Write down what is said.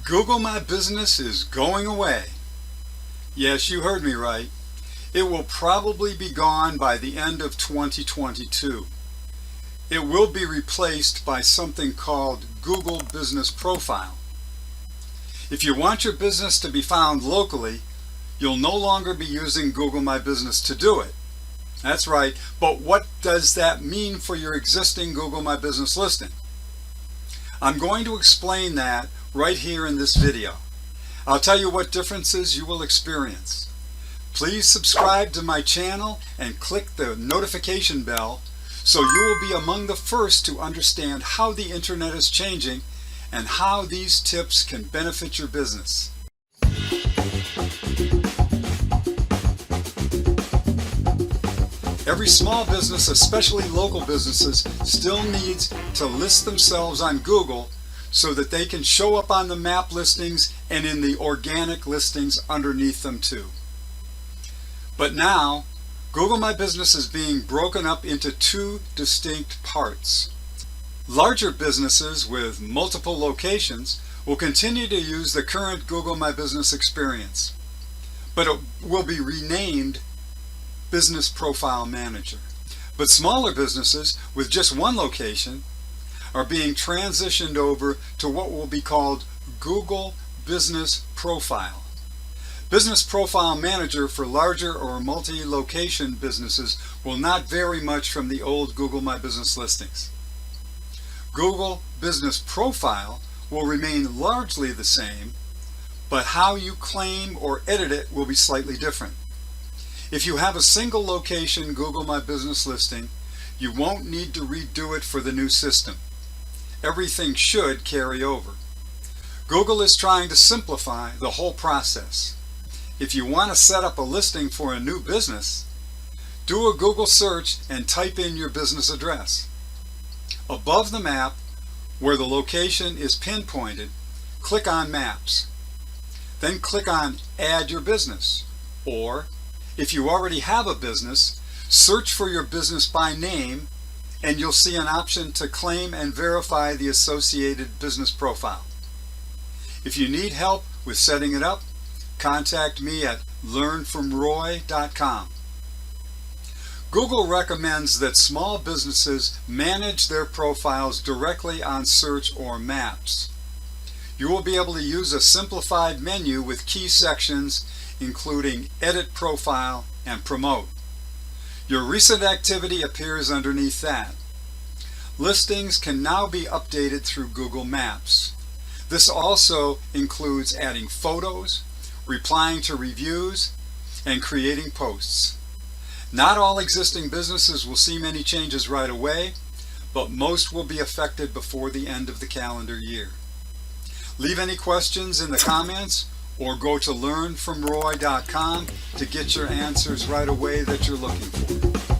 Google My Business is going away. Yes, you heard me right. It will probably be gone by the end of 2022. It will be replaced by something called Google Business Profile. If you want your business to be found locally, you'll no longer be using Google My Business to do it. That's right, but what does that mean for your existing Google My Business listing? I'm going to explain that right here in this video. I'll tell you what differences you will experience. Please subscribe to my channel and click the notification bell so you will be among the first to understand how the internet is changing and how these tips can benefit your business. Every small business, especially local businesses, still needs to list themselves on Google so that they can show up on the map listings and in the organic listings underneath them too. But now, Google My Business is being broken up into two distinct parts. Larger businesses with multiple locations will continue to use the current Google My Business experience, but it will be renamed Business Profile Manager. But smaller businesses with just one location are being transitioned over to what will be called Google Business Profile. Business Profile Manager for larger or multi-location businesses will not vary much from the old Google My Business listings. Google Business Profile will remain largely the same, but how you claim or edit it will be slightly different. If you have a single location Google My Business listing, you won't need to redo it for the new system. Everything should carry over. Google is trying to simplify the whole process. If you want to set up a listing for a new business, do a Google search and type in your business address. Above the map, where the location is pinpointed, click on Maps. Then click on Add Your Business, or if you already have a business, search for your business by name and you'll see an option to claim and verify the associated business profile. If you need help with setting it up, contact me at learnfromroy.com. Google recommends that small businesses manage their profiles directly on search or maps. You will be able to use a simplified menu with key sections including Edit Profile and Promote. Your recent activity appears underneath that. Listings can now be updated through Google Maps. This also includes adding photos, replying to reviews, and creating posts. Not all existing businesses will see many changes right away, but most will be affected before the end of the calendar year. Leave any questions in the comments or go to learnfromroy.com to get your answers right away that you're looking for.